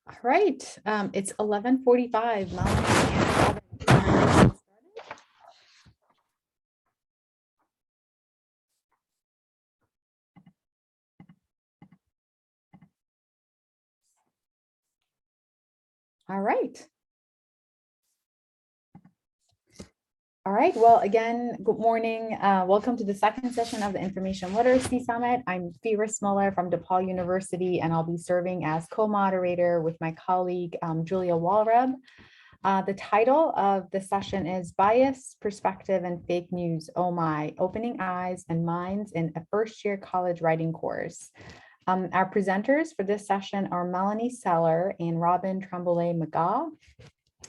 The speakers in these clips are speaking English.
All right, it's 11:45. Melanie and Robin. All right. All right, well, again, good morning. Welcome to the second session of the Information Literacy Summit. I'm Fee Muller from DePaul University, and I'll be serving as co-moderator with my colleague, Julia Walreb. The title of the session is Bias, Perspective, and Fake News, Oh My, Opening Eyes and Minds in a First-Year College Writing Course. Our presenters for this session are Melanie Sellar and Robin Tremblay-McGaw.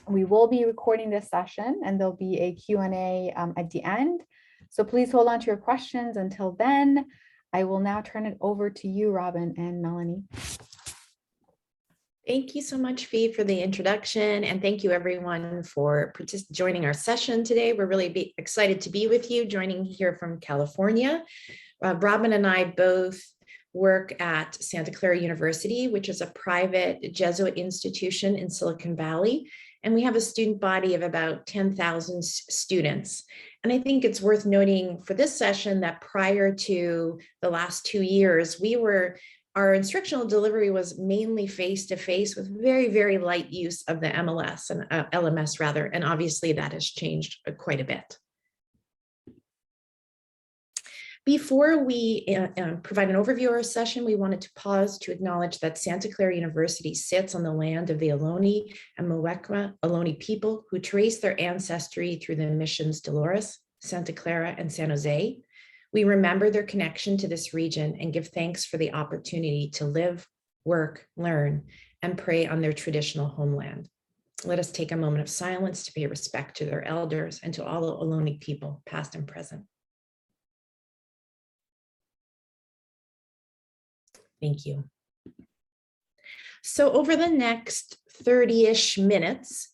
We will be recording this session and there'll be a Q&A at the end. So please hold on to your questions until then. I will now turn it over to you, Robin and Melanie. Thank you so much, Fee, for the introduction, and thank you everyone for joining our session today. We're really excited to be with you, joining here from California. Robin and I both work at Santa Clara University, which is a private Jesuit institution in Silicon Valley. And we have a student body of about 10,000 students. And I think it's worth noting for this session that prior to the last 2 years, our instructional delivery was mainly face-to-face with very, very light use of the MLS and LMS rather. And obviously that has changed quite a bit. Before we provide an overview of our session, we wanted to pause to acknowledge that Santa Clara University sits on the land of the Ohlone and Muwekma Ohlone people who trace their ancestry through the missions Dolores, Santa Clara, and San Jose. We remember their connection to this region and give thanks for the opportunity to live, work, learn, and pray on their traditional homeland. Let us take a moment of silence to pay respect to their elders and to all the Ohlone people, past and present. Thank you. So over the next 30-ish minutes,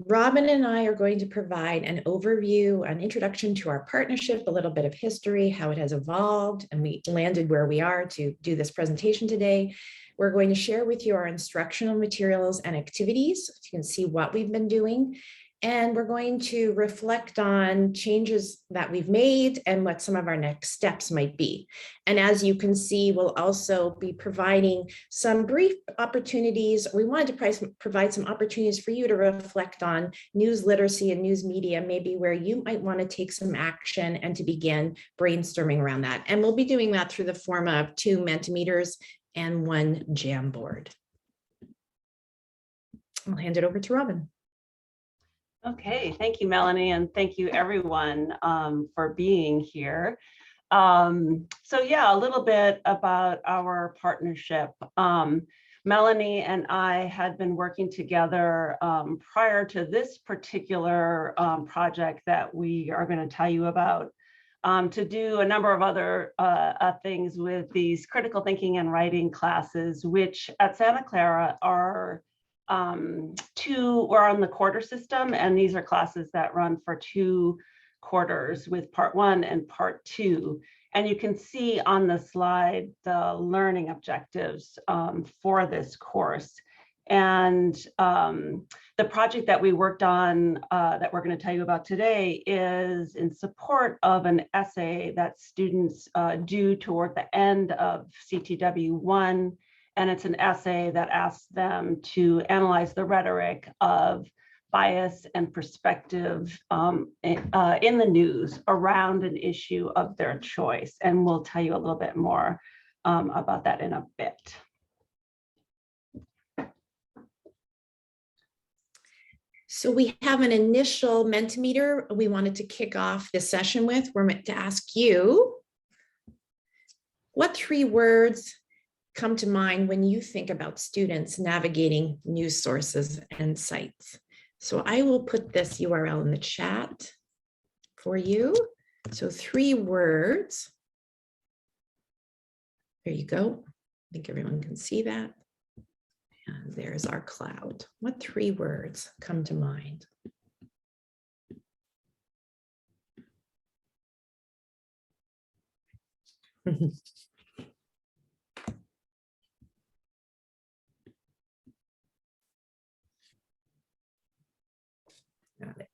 Robin and I are going to provide an overview, an introduction to our partnership, a little bit of history, how it has evolved, and we landed where we are to do this presentation today. We're going to share with you our instructional materials and activities, so you can see what we've been doing. And we're going to reflect on changes that we've made and what some of our next steps might be. And as you can see, we'll also be providing some brief opportunities. We wanted to provide some opportunities for you to reflect on news literacy and news media, maybe where you might want to take some action and to begin brainstorming around that. And we'll be doing that through the form of 2 Mentimeters and 1 Jamboard. I'll hand it over to Robin. Okay, thank you, Melanie, and thank you everyone for being here. So yeah, a little bit about our partnership. Melanie and I had been working together prior to this particular project that we are going to tell you about to do a number of other things with these critical thinking and writing classes, which at Santa Clara are we're on the quarter system, and these are classes that run for 2 quarters with part 1 and part 2. And you can see on the slide the learning objectives for this course. And the project that we worked on that we're going to tell you about today is in support of an essay that students do toward the end of CTW1. And it's an essay that asks them to analyze the rhetoric of bias and perspective in the news around an issue of their choice. And we'll tell you a little bit more about that in a bit. So we have an initial Mentimeter we wanted to kick off this session with. We're meant to ask you, what 3 words come to mind when you think about students navigating news sources and sites? So I will put this URL in the chat for you. So 3 words. There you go. I think everyone can see that. And there's our cloud. What 3 words come to mind? There we go.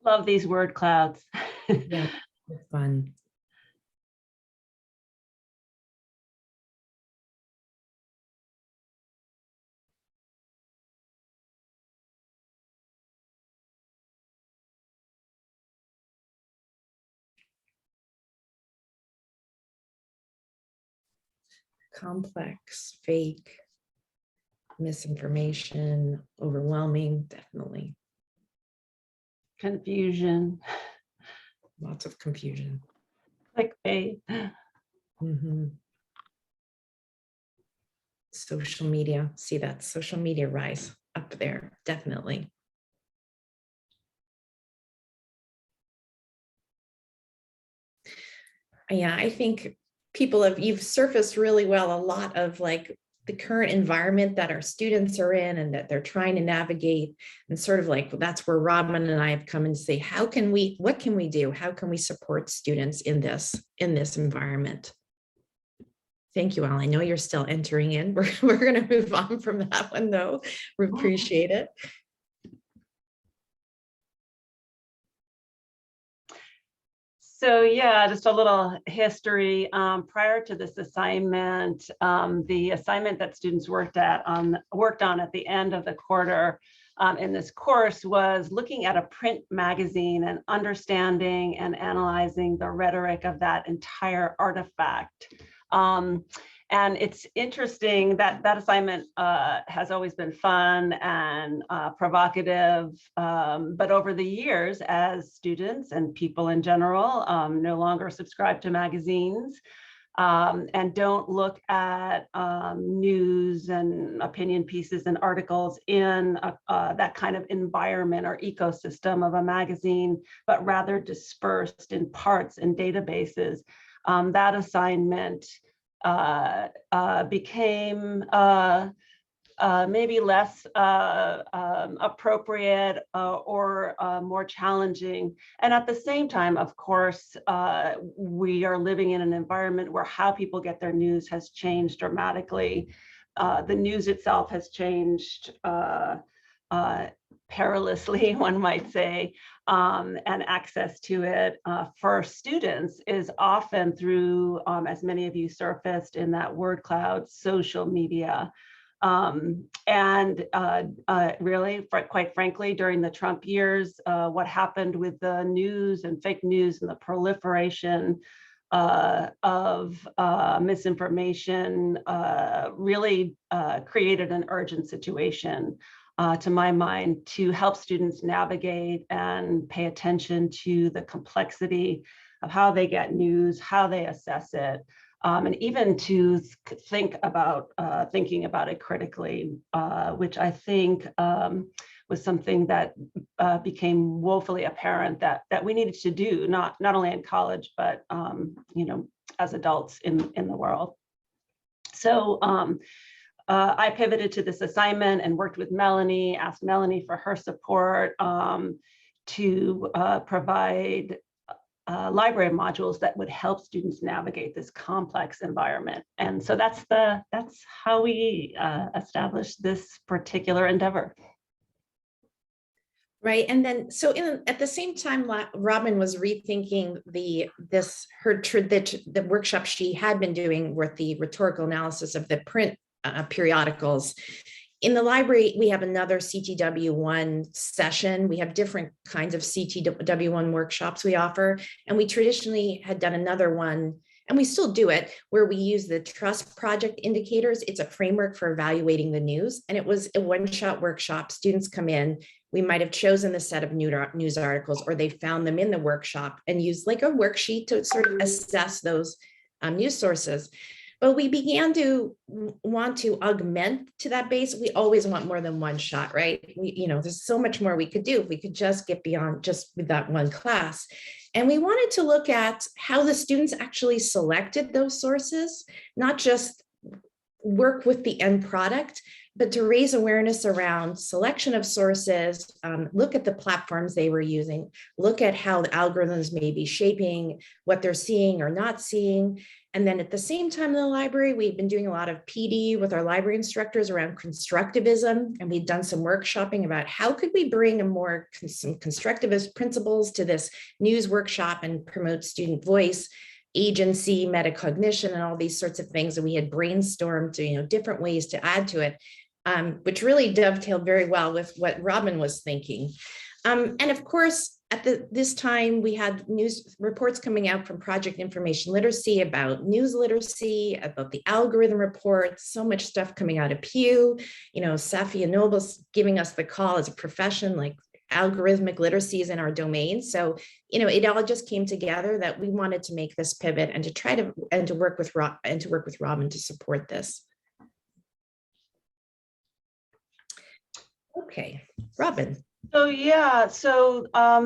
Love these word clouds. Yeah, it's fun. Complex, fake, misinformation, overwhelming, definitely. Confusion, Lots of confusion. clickbait. Mhm. Social media, see that social media rise up there, definitely. Yeah, I think you've surfaced really well a lot of like the current environment that our students are in and that they're trying to navigate, and sort of like that's where Robin and I have come in to say, what can we do? How can we support students in this environment? Thank you, Al. I know you're still entering in. We're going to move on from that one though. We appreciate it. So yeah, just a little history. Prior to this assignment, the assignment that students worked on at the end of the quarter in this course was looking at a print magazine and understanding and analyzing the rhetoric of that entire artifact. And it's interesting that that assignment has always been fun and provocative, but over the years, as students and people in general no longer subscribe to magazines and don't look at news and opinion pieces and articles in that kind of environment or ecosystem of a magazine, but rather dispersed in parts and databases, that assignment became maybe less appropriate or more challenging. And at the same time, of course, we are living in an environment where how people get their news has changed dramatically. The news itself has changed perilously, one might say, and access to it for students is often through, as many of you surfaced in that word cloud, social media. Really, quite frankly, during the Trump years, what happened with the news and fake news and the proliferation of misinformation really created an urgent situation, to my mind, to help students navigate and pay attention to the complexity of how they get news, how they assess it, and even to think about thinking about it critically, which I think was something that became woefully apparent that we needed to do, not only in college, but as adults in the world. So I pivoted to this assignment and worked with Melanie, asked Melanie for her support to provide library modules that would help students navigate this complex environment. And so that's how we established this particular endeavor. Right. And then so at the same time, Robin was rethinking the workshop she had been doing with the rhetorical analysis of the print periodicals. In the library, we have another CTW1 session. We have different kinds of CTW1 workshops we offer. And we traditionally had done another one, and we still do it, where we use the Trust Project indicators. It's a framework for evaluating the news. And it was a one-shot workshop. Students come in. We might have chosen the set of news articles, or they found them in the workshop and used like a worksheet to sort of assess those news sources. but we began to want to augment to that base. We always want more than one shot, right? There's so much more we could do if we could just get beyond just with that one class. And we wanted to look at how the students actually selected those sources, not just work with the end product, but to raise awareness around selection of sources, look at the platforms they were using, look at how the algorithms may be shaping what they're seeing or not seeing. And then at the same time in the library, we've been doing a lot of PD with our library instructors around constructivism, and we've done some workshopping about how could we bring some constructivist principles to this news workshop and promote student voice, agency, metacognition, and all these sorts of things. And we had brainstormed, different ways to add to it, which really dovetailed very well with what Robin was thinking. And of course, at this time, we had news reports coming out from Project Information Literacy about news literacy, about the algorithm report, so much stuff coming out of Pew, Safia Noble's giving us the call as a profession, like algorithmic literacies in our domain. So, it all just came together that we wanted to make this pivot and to work with Robin to support this. Okay, Robin. So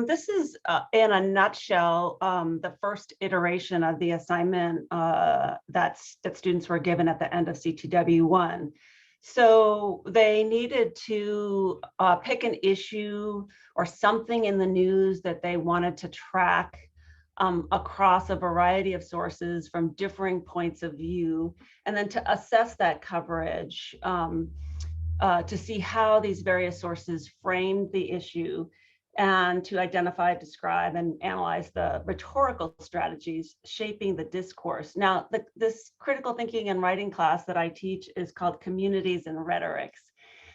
this is in a nutshell the first iteration of the assignment that students were given at the end of C2W1. So they needed to pick an issue or something in the news that they wanted to track across a variety of sources from differing points of view, and then to assess that coverage to see how these various sources framed the issue, and to identify, describe, and analyze the rhetorical strategies shaping the discourse. Now, this critical thinking and writing class that I teach is called Communities and Rhetorics.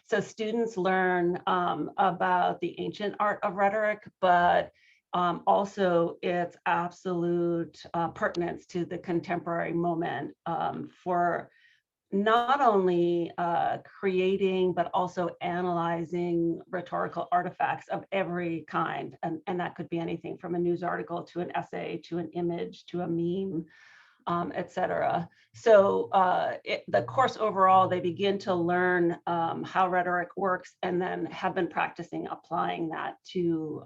So students learn about the ancient art of rhetoric, but also its absolute pertinence to the contemporary moment for not only creating, but also analyzing rhetorical artifacts of every kind. And that could be anything from a news article to an essay, to an image, to a meme, et cetera. So the course overall, they begin to learn how rhetoric works, and then have been practicing applying that to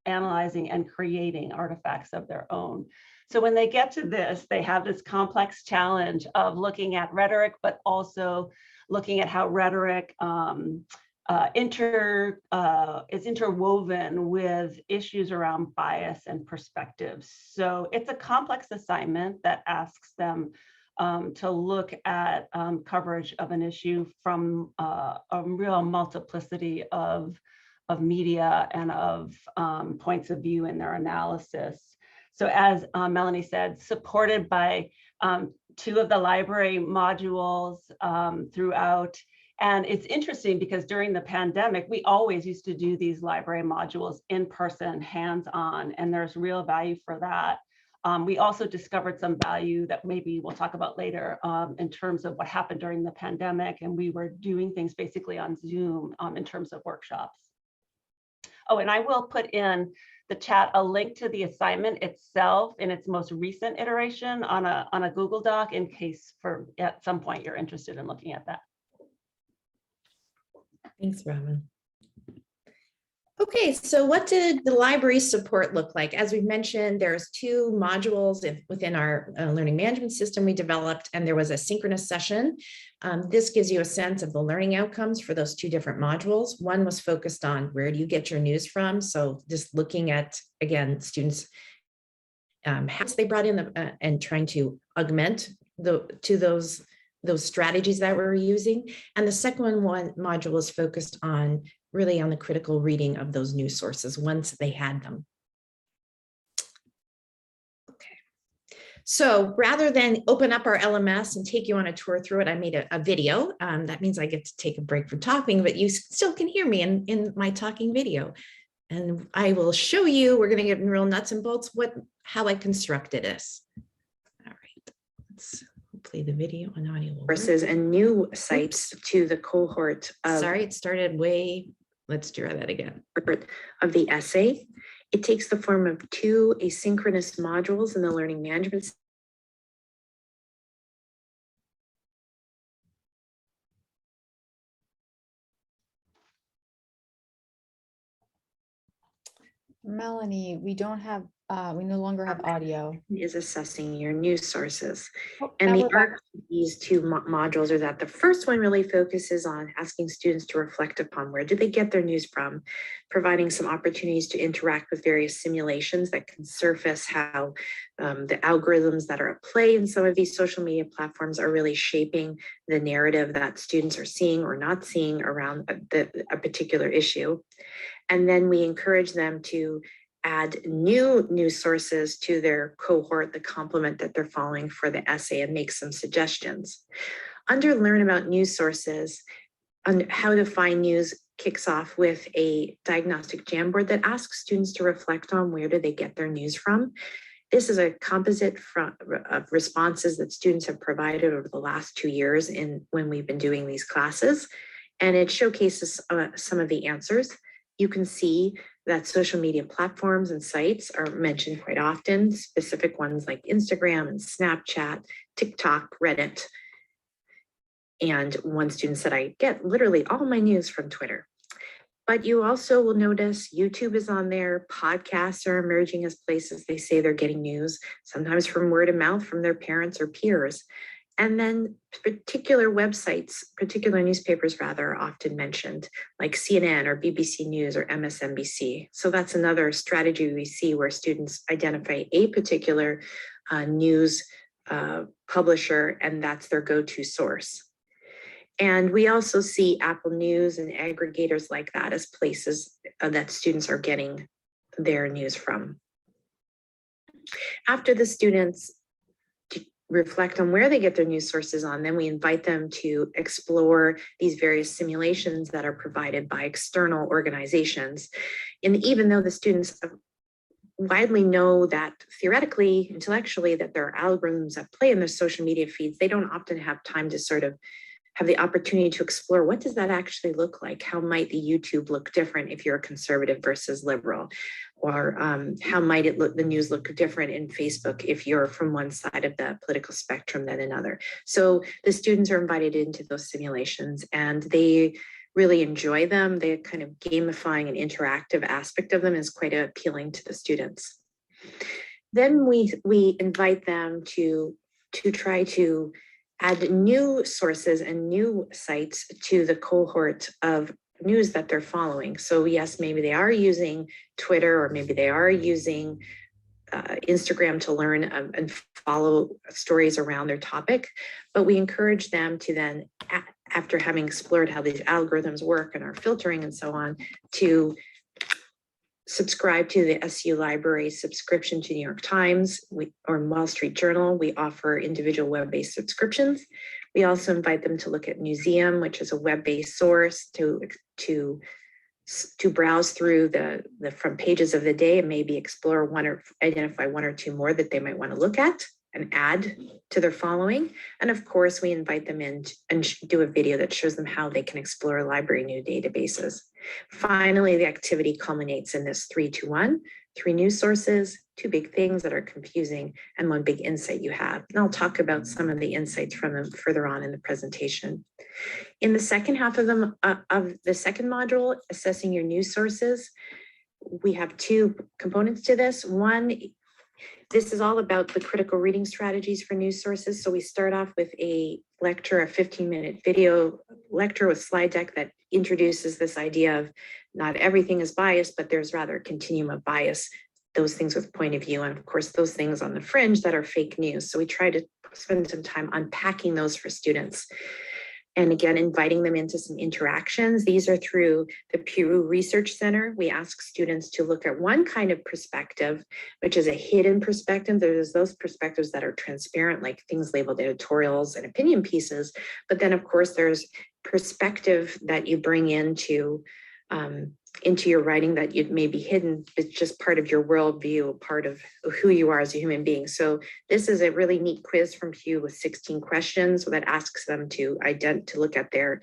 analyzing and creating artifacts of their own. So when they get to this, they have this complex challenge of looking at rhetoric, but also looking at how rhetoric is interwoven with issues around bias and perspectives. So it's a complex assignment that asks them to look at coverage of an issue from a real multiplicity of media and of points of view in their analysis. So as Melanie said, supported by 2 of the library modules throughout. And it's interesting because during the pandemic, we always used to do these library modules in person, hands-on, and there's real value for that. We also discovered some value that maybe we'll talk about later in terms of what happened during the pandemic, and we were doing things basically on Zoom in terms of workshops. Oh, and I will put in the chat a link to the assignment itself in its most recent iteration on a Google Doc, in case at some point you're interested in looking at that. Thanks, Robin. Okay, so what did the library support look like? As we mentioned, there's 2 modules within our learning management system we developed, and there was a synchronous session. This gives you a sense of the learning outcomes for those 2 different modules. One was focused on where do you get your news from? So just looking at, again, students, how they brought in and trying to augment those strategies that we're using. And the second one module is focused on really on the critical reading of those news sources once they had them. Okay, so rather than open up our LMS and take you on a tour through it, I made a video. That means I get to take a break from talking, but you still can hear me in my talking video. And I will show you, we're going to get in real nuts and bolts, how I constructed this. All right, let's play the video and audio. Courses and new sites to the cohort of, sorry, it started way, let's try that again. Of the essay. It takes the form of 2 asynchronous modules in the learning management Melanie, we don't have, we no longer have audio. Is assessing your news sources. Oh, And now the we're back. arc of these two modules are that the first one really focuses on asking students to reflect upon where do they get their news from, providing some opportunities to interact with various simulations that can surface how the algorithms that are at play in some of these social media platforms are really shaping the narrative that students are seeing or not seeing around a particular issue. And then we encourage them to add new news sources to their cohort, the complement that they're following for the essay, and make some suggestions. Under Learn About News Sources, on how to find news kicks off with a diagnostic Jamboard that asks students to reflect on where do they get their news from. This is a composite of responses that students have provided over the last 2 years when we've been doing these classes, and it showcases some of the answers. You can see that social media platforms and sites are mentioned quite often, specific ones like Instagram and Snapchat, TikTok, Reddit. And one student said, I get literally all my news from Twitter. But you also will notice YouTube is on there, podcasts are emerging as places they say they're getting news, sometimes from word of mouth from their parents or peers. And then particular websites, particular newspapers rather, are often mentioned, like CNN or BBC News or MSNBC. So that's another strategy we see where students identify a particular news publisher, and that's their go-to source. And we also see Apple News and aggregators like that as places that students are getting their news from. After the students reflect on where they get their news sources on, then we invite them to explore these various simulations that are provided by external organizations. And even though the students widely know that theoretically, intellectually, that there are algorithms at play in their social media feeds, they don't often have time to sort of have the opportunity to explore what does that actually look like? How might the YouTube look different if you're a conservative versus liberal? Or how might it look, the news look different in Facebook if you're from one side of the political spectrum than another? So the students are invited into those simulations and they really enjoy them. The kind of gamifying and interactive aspect of them is quite appealing to the students. Then we invite them to try to add new sources and new sites to the cohort of news that they're following. So yes, maybe they are using Twitter or maybe they are using Instagram to learn and follow stories around their topic, but we encourage them to then, after having explored how these algorithms work and our filtering and so on, to subscribe to the SU Library subscription to New York Times or Wall Street Journal. We offer individual web-based subscriptions. We also invite them to look at Museum, which is a web-based source to browse through the front pages of the day and maybe explore one or identify one or two more that they might want to look at and add to their following. And of course, we invite them in and do a video that shows them how they can explore library new databases. Finally, the activity culminates in this 3-2-1, 3 news sources, 2 big things that are confusing, and 1 big insight you have. And I'll talk about some of the insights from them further on in the presentation. In the second half of the second module, assessing your news sources, we have 2 components to this. One, this is all about the critical reading strategies for news sources. So we start off with a lecture, a 15-minute video lecture with slide deck that introduces this idea of not everything is biased, but there's rather a continuum of bias, those things with point of view, and of course, those things on the fringe that are fake news. So we try to spend some time unpacking those for students. And again, inviting them into some interactions. These are through the Pew Research Center. We ask students to look at one kind of perspective, which is a hidden perspective. There's those perspectives that are transparent, like things labeled editorials and opinion pieces. But then, of course, there's perspective that you bring into your writing that you may be hidden. It's just part of your worldview, part of who you are as a human being. So this is a really neat quiz from Pew with 16 questions that asks them to look at their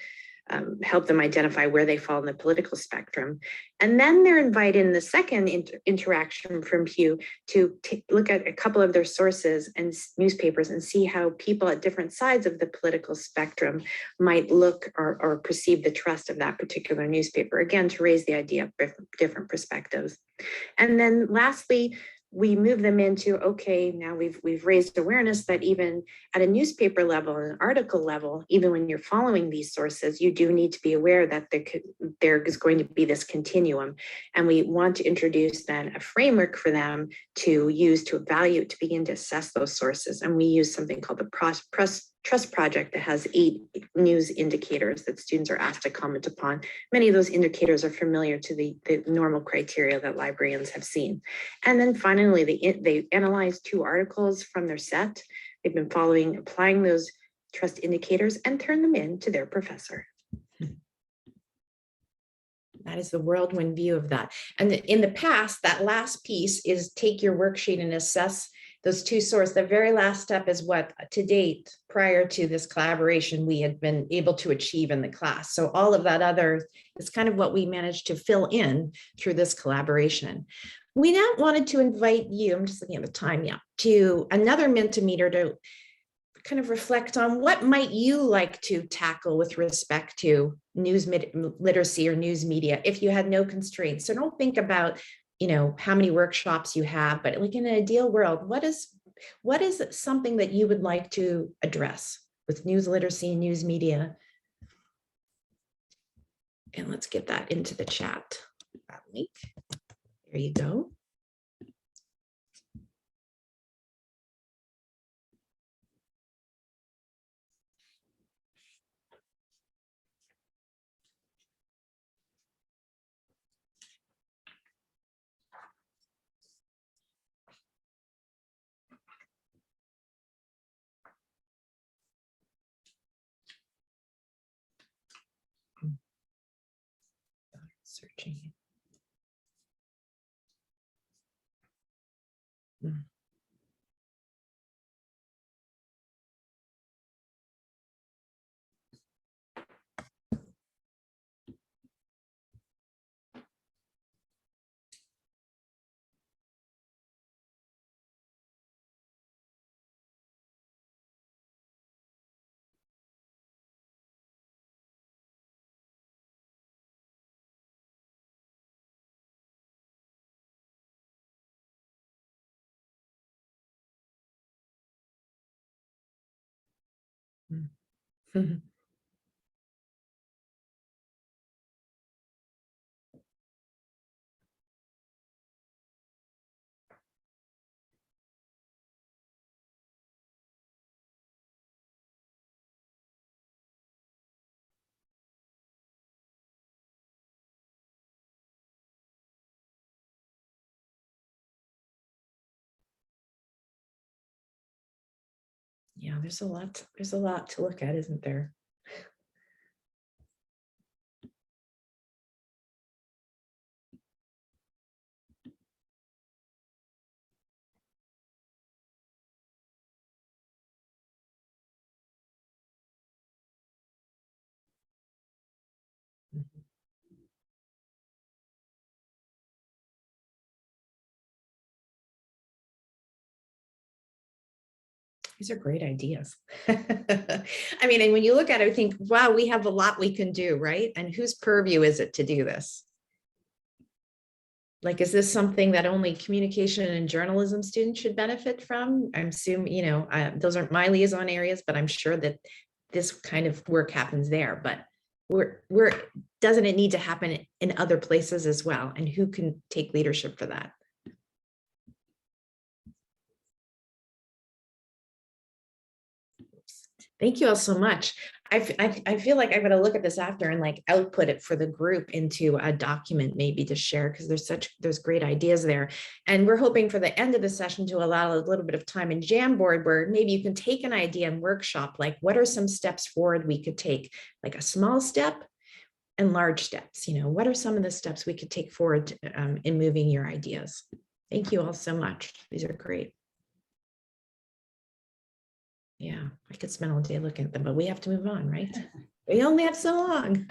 help them identify where they fall in the political spectrum. And then they're invited in the second interaction from Pew to look at a couple of their sources and newspapers and see how people at different sides of the political spectrum might look or perceive the trust of that particular newspaper, again, to raise the idea of different perspectives. And then lastly, we move them into, okay, now we've raised awareness that even at a newspaper level, an article level, even when you're following these sources, you do need to be aware that there is going to be this continuum. And we want to introduce then a framework for them to use to evaluate, to begin to assess those sources. And we use something called the Trust Project that has 8 news indicators that students are asked to comment upon. Many of those indicators are familiar to the normal criteria that librarians have seen. And then finally, they analyze 2 articles from their set. They've been applying those trust indicators and turn them in to their professor. That is the whirlwind view of that. And in the past, that last piece is take your worksheet and assess those 2 sources. The very last step is what to date, prior to this collaboration, we had been able to achieve in the class. So all of that other is kind of what we managed to fill in through this collaboration. We now wanted to invite you, I'm just looking at the time, to another Mentimeter to kind of reflect on what might you like to tackle with respect to news literacy or news media if you had no constraints. So don't think about how many workshops you have, but like in an ideal world, what is something that you would like to address with news literacy and news media? And let's get that into the chat. That link. There you go. Searching. Yeah, there's a lot to look at, isn't there? These are great ideas. I mean, and when you look at it, I think, wow, we have a lot we can do, right? And whose purview is it to do this? Like, is this something that only communication and journalism students should benefit from? I'm assuming, those aren't my liaison areas, but I'm sure that this kind of work happens there. But doesn't it need to happen in other places as well? And who can take leadership for that? Thank you all so much. I feel like I'm going to look at this after and like output it for the group into a document maybe to share, because there's great ideas there. And we're hoping for the end of the session to allow a little bit of time in Jamboard where maybe you can take an idea and workshop, like what are some steps forward we could take, like a small step and large steps. What are some of the steps we could take forward in moving your ideas? Thank you all so much. These are great. Yeah, I could spend all day looking at them, but we have to move on, right? We only have so long.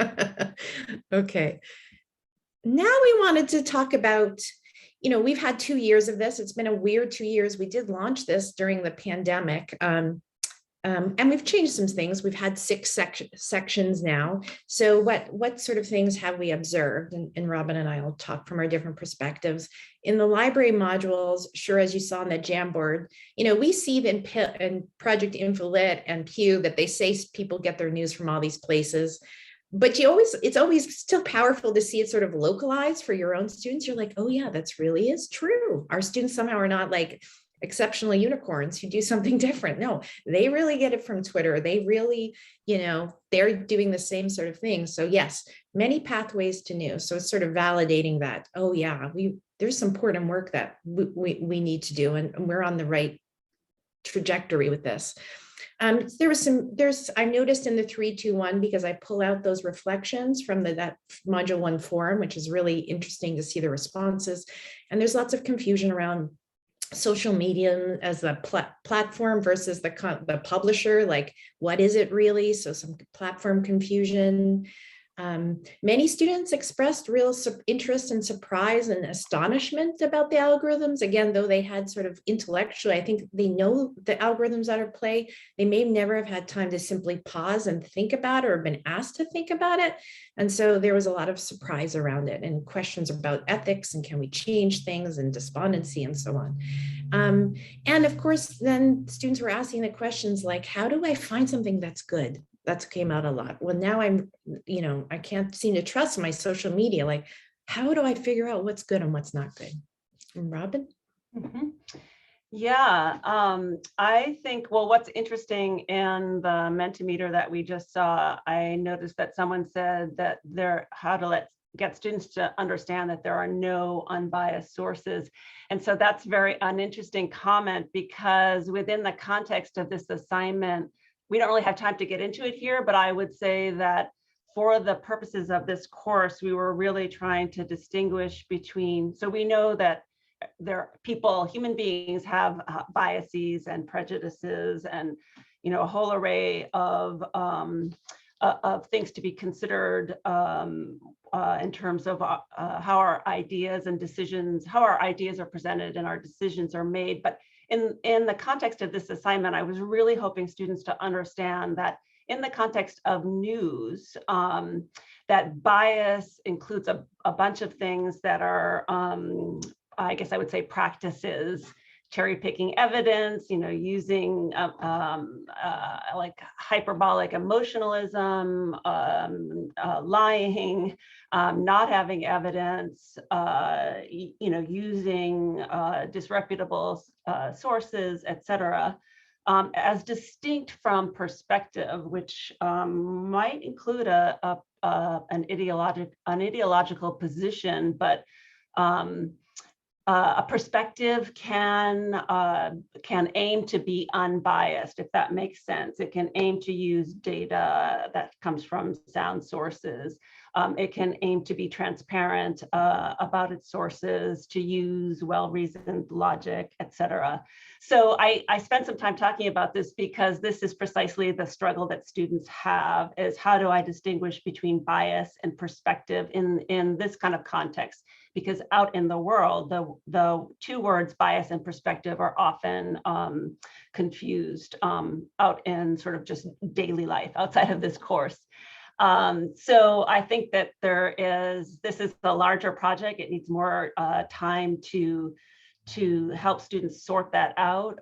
Okay. Now we wanted to talk about, we've had 2 years of this. It's been a weird 2 years. We did launch this during the pandemic. And we've changed some things. We've had 6 sections now. So what sort of things have we observed? And Robin and I will talk from our different perspectives. In the library modules, sure, as you saw on the Jamboard, we see in Project InfoLit and Pew that they say people get their news from all these places. But it's always still powerful to see it sort of localized for your own students. You're like, oh yeah, that's really is true. Our students somehow are not like exceptional unicorns who do something different. No, they really get it from Twitter. They really, they're doing the same sort of thing. So yes, many pathways to news. So it's sort of validating that, oh yeah, there's some important work that we need to do, and we're on the right trajectory with this. I noticed in the 3-2-1, because I pull out those reflections from that module 1 forum, which is really interesting to see the responses. And there's lots of confusion around social media as a platform versus the publisher, like what is it really? So some platform confusion. Many students expressed real interest and surprise and astonishment about the algorithms. Again, though they had sort of intellectually, I think they know the algorithms that are at play, they may never have had time to simply pause and think about it or been asked to think about it. And so there was a lot of surprise around it and questions about ethics and can we change things and despondency and so on. And of course, then students were asking the questions like, how do I find something that's good? That came out a lot. Well, now I can't seem to trust my social media. Like, how do I figure out what's good and what's not good? Robin? Mm-hmm. Yeah, I think, well, what's interesting in the Mentimeter that we just saw, I noticed that someone said that how to get students to understand that there are no unbiased sources. And so that's an interesting comment, because within the context of this assignment, we don't really have time to get into it here, but I would say that for the purposes of this course, we were really trying to distinguish between, so we know that human beings have biases and prejudices and, a whole array of things to be considered in terms of how our ideas are presented and our decisions are made. But in the context of this assignment, I was really hoping students to understand that in the context of news, that bias includes a bunch of things that are, I guess I would say, practices, cherry picking evidence, using like hyperbolic emotionalism, lying, not having evidence, using disreputable sources, etc., as distinct from perspective, which might include an ideological position, but a perspective can aim to be unbiased, if that makes sense. It can aim to use data that comes from sound sources. It can aim to be transparent about its sources, to use well-reasoned logic, etc. So I spent some time talking about this because this is precisely the struggle that students have, is how do I distinguish between bias and perspective in this kind of context? Because out in the world, the two words bias and perspective are often confused out in sort of just daily life outside of this course. So I think that this is a larger project. It needs more time to help students sort that out.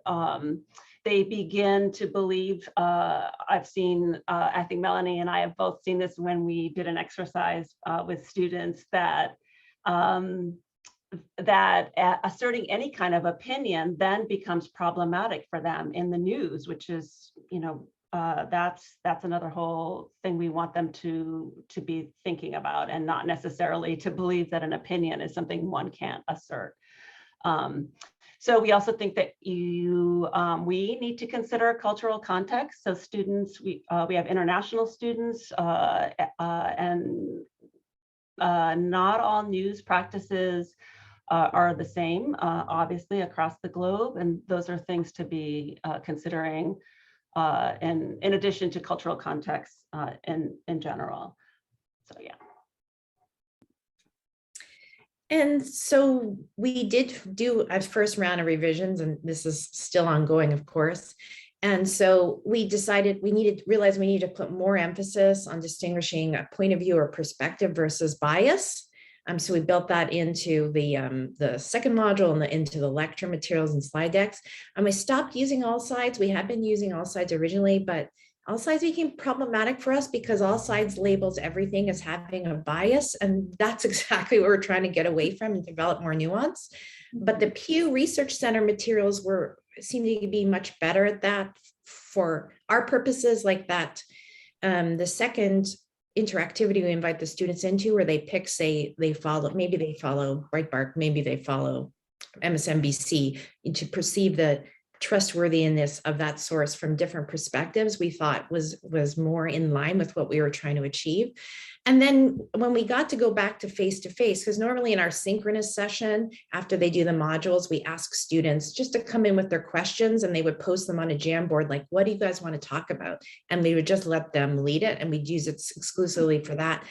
They begin to believe, I've seen, I think Melanie and I have both seen this when we did an exercise with students, that asserting any kind of opinion then becomes problematic for them in the news, which is, that's another whole thing we want them to be thinking about, and not necessarily to believe that an opinion is something one can't assert. So we also think that we need to consider cultural context. So students, we have international students, and not all news practices are the same, obviously, across the globe, and those are things to be considering. in addition to cultural context in general. So yeah. And so we did do a first round of revisions, and this is still ongoing, of course. And so we decided realized we needed to put more emphasis on distinguishing a point of view or perspective versus bias. So we built that into the second module and into the lecture materials and slide decks. And we stopped using all sides. We had been using all sides originally, but all sides became problematic for us because all sides labels everything as having a bias. And that's exactly what we're trying to get away from and develop more nuance. But the Pew Research Center materials seem to be much better at that for our purposes, like that. The second interactivity we invite the students into, where they pick, say, maybe they follow Breitbart, maybe they follow MSNBC, to perceive the trustworthiness of that source from different perspectives, we thought was more in line with what we were trying to achieve. And then when we got to go back to face-to-face, because normally in our synchronous session, after they do the modules, we ask students just to come in with their questions, and they would post them on a Jamboard, like, what do you guys want to talk about? And we would just let them lead it, and we'd use it exclusively for that.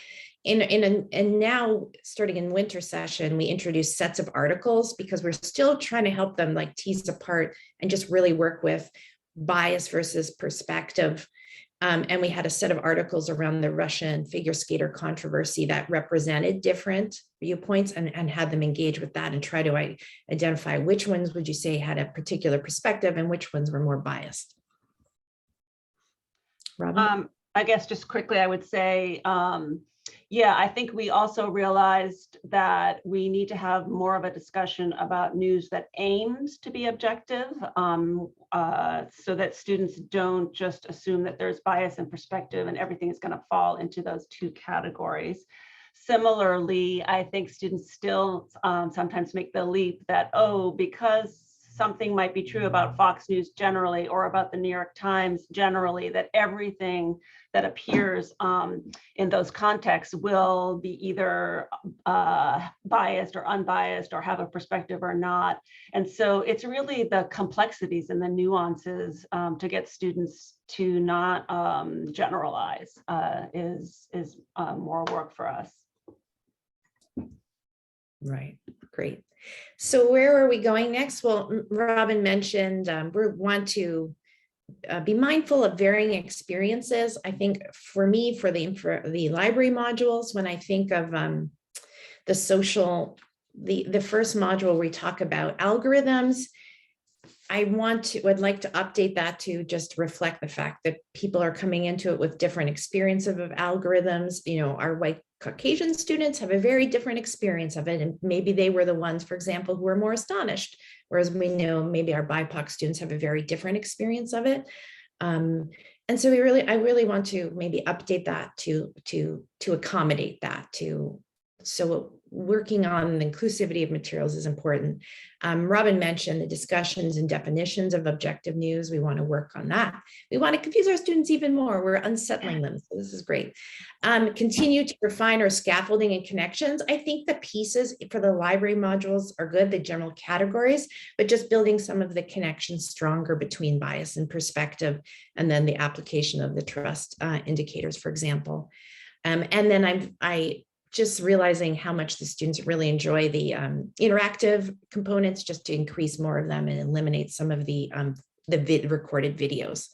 And now, starting in winter session, we introduce sets of articles because we're still trying to help them like tease apart and just really work with bias versus perspective. And we had a set of articles around the Russian figure skater controversy that represented different viewpoints and had them engage with that and try to identify which ones would you say had a particular perspective and which ones were more biased. Robin? I guess just quickly, I would say, yeah, I think we also realized that we need to have more of a discussion about news that aims to be objective, so that students don't just assume that there's bias and perspective and everything is going to fall into those two categories. Similarly, I think students still sometimes make the leap that, oh, because something might be true about Fox News generally or about the New York Times generally, that everything that appears in those contexts will be either biased or unbiased or have a perspective or not. And so it's really the complexities and the nuances to get students to not generalize is more work for us. Right, great. So where are we going next? Well, Robin mentioned we want to be mindful of varying experiences. I think for me, for the library modules, when I think of the first module where we talk about algorithms, I'd like to update that to just reflect the fact that people are coming into it with different experiences of algorithms. You know, our white Caucasian students have a very different experience of it. And maybe they were the ones, for example, who were more astonished. Whereas we know maybe our BIPOC students have a very different experience of it. And so I really want to maybe update that to accommodate that so working on the inclusivity of materials is important. Robin mentioned the discussions and definitions of objective news. We want to work on that. We want to confuse our students even more. We're unsettling them. So this is great. Continue to refine our scaffolding and connections. I think the pieces for the library modules are good, the general categories, but just building some of the connections stronger between bias and perspective, and then the application of the trust indicators, for example. And then I just realizing how much the students really enjoy the interactive components, just to increase more of them and eliminate some of the recorded videos.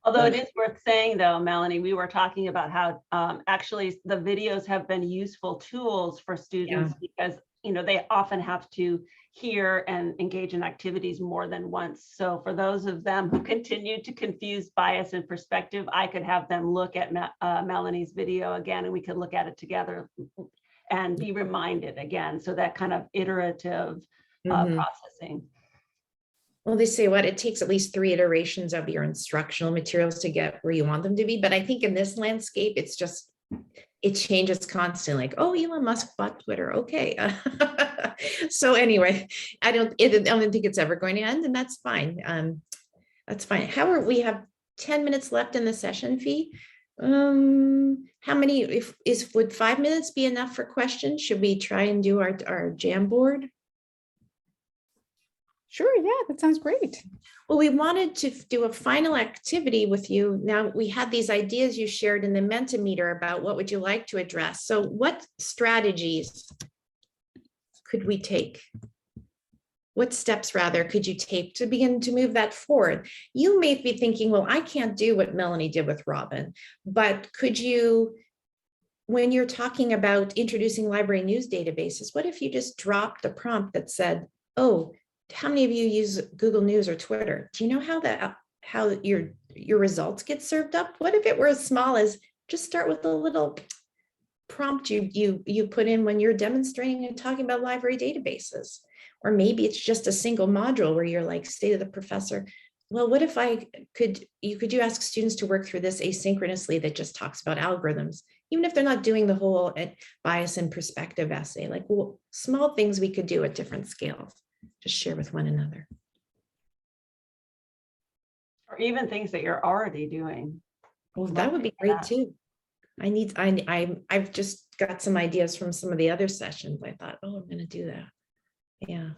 Although it is worth saying, though, Melanie, we were talking about how actually the videos have been useful tools for students because, you know, they often have to hear and engage in activities more than once. So for those of them who continue to confuse bias and perspective, I could have them look at Melanie's video again, and we could look at it together and be reminded again. So that kind of iterative processing. Well, they say it takes at least 3 iterations of your instructional materials to get where you want them to be. But I think in this landscape, it changes constantly. Like, oh, Elon Musk bought Twitter. Okay. So anyway, I don't think it's ever going to end, and that's fine. That's fine. We have 10 minutes left in the session, Fee. How many, would 5 minutes be enough for questions? Should we try and do our Jamboard? Sure, yeah, that sounds great. Well, we wanted to do a final activity with you. Now, we had these ideas you shared in the Mentimeter about what would you like to address. So what strategies could we take? What steps rather could you take to begin to move that forward? You may be thinking, well, I can't do what Melanie did with Robin, but could you, when you're talking about introducing library news databases, what if you just dropped a prompt that said, oh, how many of you use Google News or Twitter? Do you know how your results get served up? What if it were as small as just start with a little prompt you put in when you're demonstrating and talking about library databases? Or maybe it's just a single module where you're like, say to the professor, well, what if could you ask students to work through this asynchronously that just talks about algorithms, even if they're not doing the whole bias and perspective essay, like small things we could do at different scales, just share with one another. Or even things that you're already doing. Well, that would be great too. I've just got some ideas from some of the other sessions. I thought, oh, I'm going to do that. Yeah.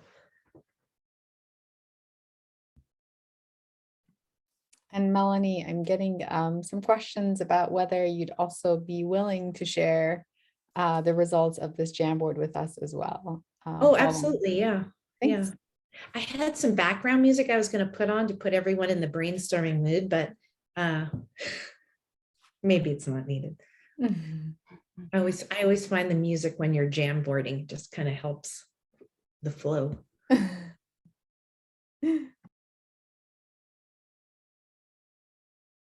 And Melanie, I'm getting some questions about whether you'd also be willing to share the results of this Jamboard with us as well. Oh, absolutely. Yeah. Thanks. Yeah. I had some background music I was going to put on to put everyone in the brainstorming mood, but maybe it's not needed. I always find the music when you're Jamboarding just kind of helps the flow.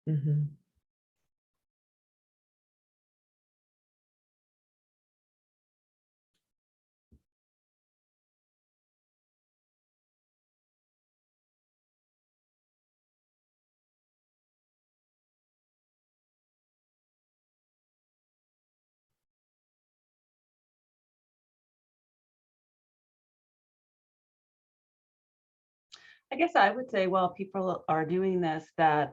Mm-hmm. I guess I would say, while people are doing this, that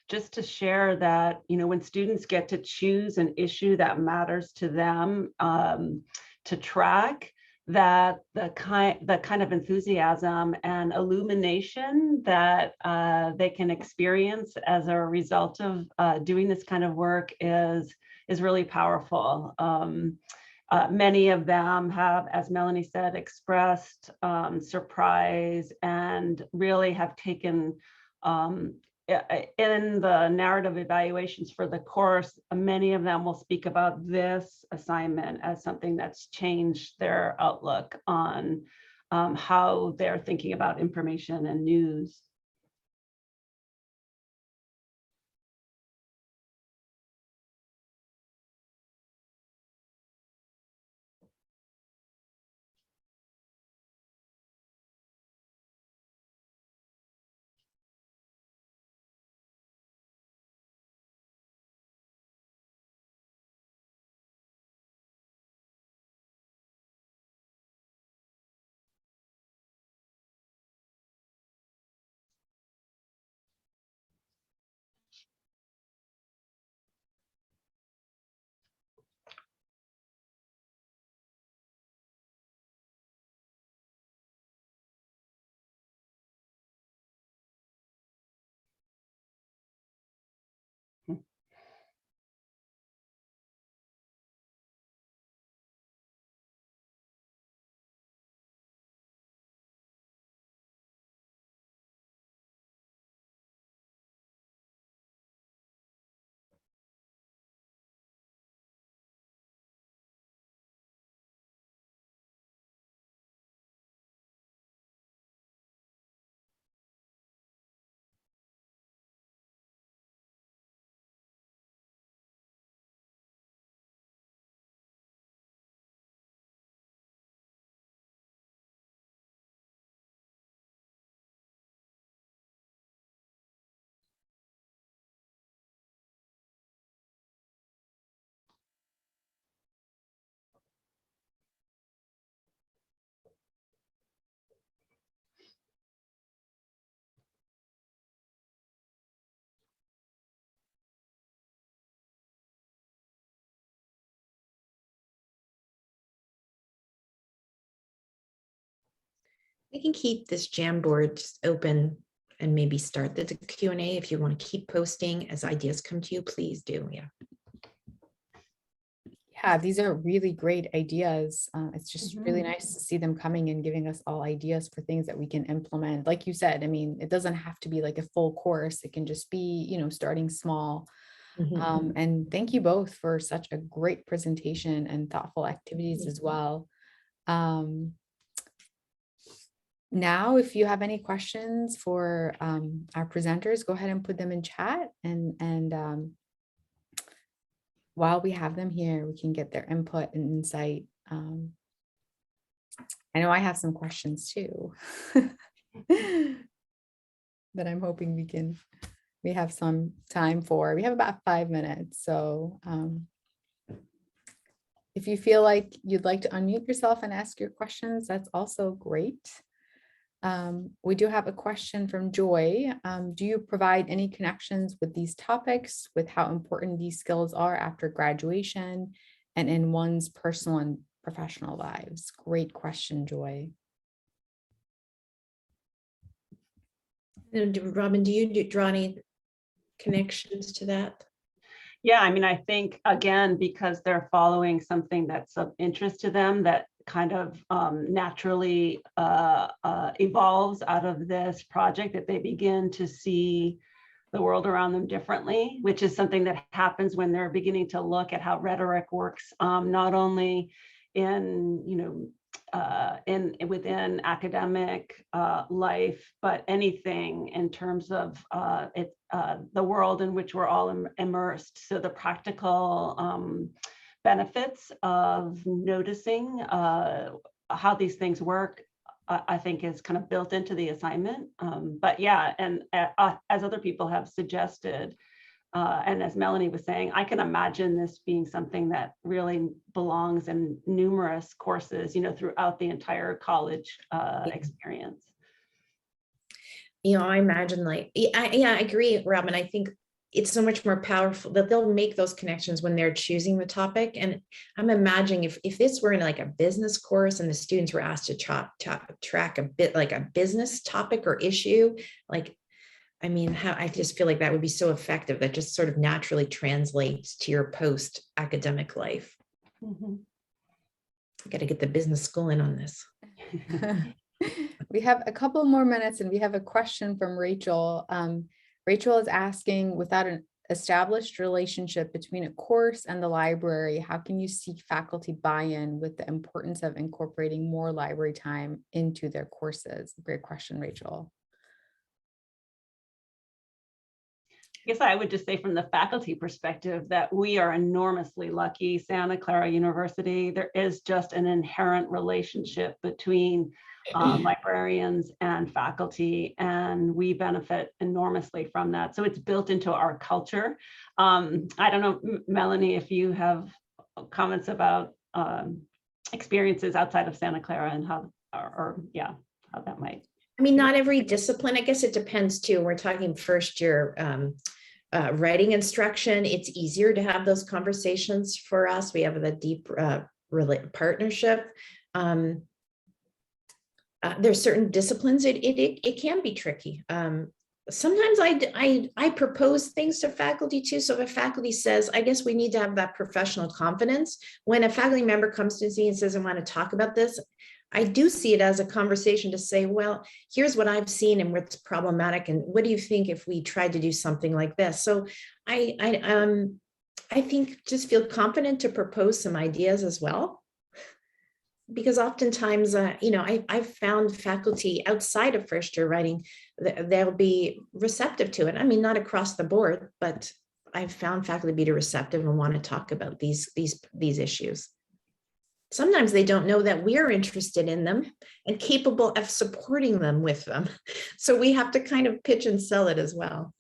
just to share that, when students get to choose an issue that matters to them, to track, that the kind of enthusiasm and illumination that they can experience as a result of doing this kind of work is really powerful. Many of them have, as Melanie said, expressed surprise and really have taken, in the narrative evaluations for the course, many of them will speak about this assignment as something that's changed their outlook on how they're thinking about information and news. I can keep this Jamboard just open and maybe start the Q&A. If you want to keep posting as ideas come to you, please do. Yeah. Yeah, these are really great ideas. It's just really Mhm. nice to see them coming and giving us all ideas for things that we can implement. Like you said, I mean, it doesn't have to be like a full course. It can just be, starting small. Mhm. And thank you both for such a great presentation and thoughtful activities as well. Now, if you have any questions for our presenters, go ahead and put them in chat, and while we have them here, we can get their input and insight. I know I have some questions too, that I'm hoping we have some time for. We have about 5 minutes, so if you feel like you'd like to unmute yourself and ask your questions, that's also great. We do have a question from Joy. Do you provide any connections with these topics, with how important these skills are after graduation and in one's personal and professional lives? Great question, Joy. And Robin, do you draw any connections to that? Yeah, I mean, I think, again, because they're following something that's of interest to them, that kind of naturally evolves out of this project, that they begin to see the world around them differently, which is something that happens when they're beginning to look at how rhetoric works, not only in, within academic life, but anything in terms of the world in which we're all immersed. So the practical benefits of noticing how these things work, I think, is kind of built into the assignment. But yeah, and as other people have suggested, and as Melanie was saying, I can imagine this being something that really belongs in numerous courses, throughout the entire college experience. I imagine I agree, Robin. I think it's so much more powerful that they'll make those connections when they're choosing the topic. And I'm imagining if this were in like a business course and the students were asked to track a bit like a business topic or issue, I just feel like that would be so effective. That just sort of naturally translates to your post-academic life. Mm-hmm. I got to get the business school in on this. We have a couple more minutes and we have a question from Rachel. Rachel is asking, without an established relationship between a course and the library, how can you seek faculty buy-in with the importance of incorporating more library time into their courses? Great question, Rachel. I guess I would just say, from the faculty perspective, that we are enormously lucky. Santa Clara University, there is just an inherent relationship between librarians and faculty, and we benefit enormously from that. So it's built into our culture. I don't know, Melanie, if you have comments about experiences outside of Santa Clara and how that might. I mean, not every discipline. I guess it depends too. We're talking first year writing instruction. It's easier to have those conversations for us. We have the deep partnership. There's certain disciplines it can be tricky. Sometimes I propose things to faculty too. So if faculty says, I guess we need to have that professional confidence. When a faculty member comes to me and says, I want to talk about this, I do see it as a conversation to say, well, here's what I've seen and what's problematic, and what do you think if we tried to do something like this? So I think just feel confident to propose some ideas as well, because oftentimes, I've found faculty outside of first year writing, they'll be receptive to it. I mean, not across the board, but I've found faculty be receptive and want to talk about these issues. Sometimes they don't know that we're interested in them and capable of supporting them with them. So we have to kind of pitch and sell it as well.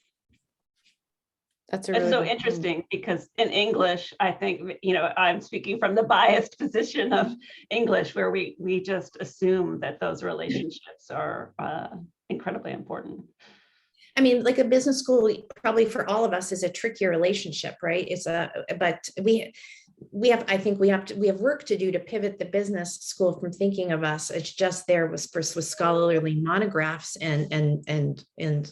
That's really so interesting, because in English, I think, I'm speaking from the biased position of English, where we just assume that those relationships are incredibly important. I mean, like a business school, probably for all of us, is a trickier relationship, right? But I think we have work to do to pivot the business school from thinking of us as just there was first with scholarly monographs and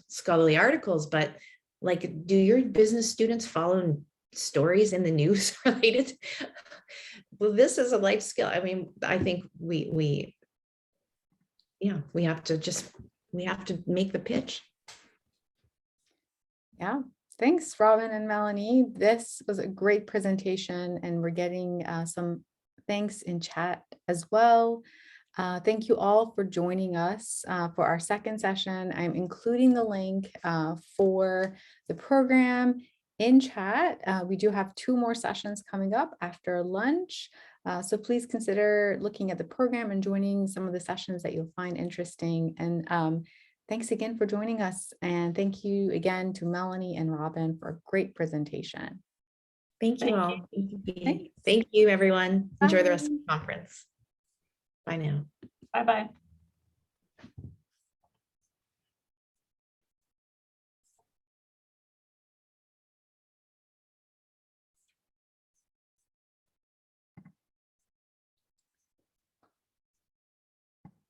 scholarly articles, but like, do your business students follow stories in the news related? Well, this is a life skill. I mean, I think we have to make the pitch. Yeah, thanks, Robin and Melanie. This was a great presentation, and we're getting some thanks in chat as well. Thank you all for joining us for our second session. I'm including the link for the program in chat. We do have 2 more sessions coming up after lunch. So please consider looking at the program and joining some of the sessions that you'll find interesting. And thanks again for joining us. And thank you again to Melanie and Robin for a great presentation. Thank you Thank all. Thanks. Thank you, everyone. Enjoy the rest of Bye. the conference. Bye now. Bye-bye.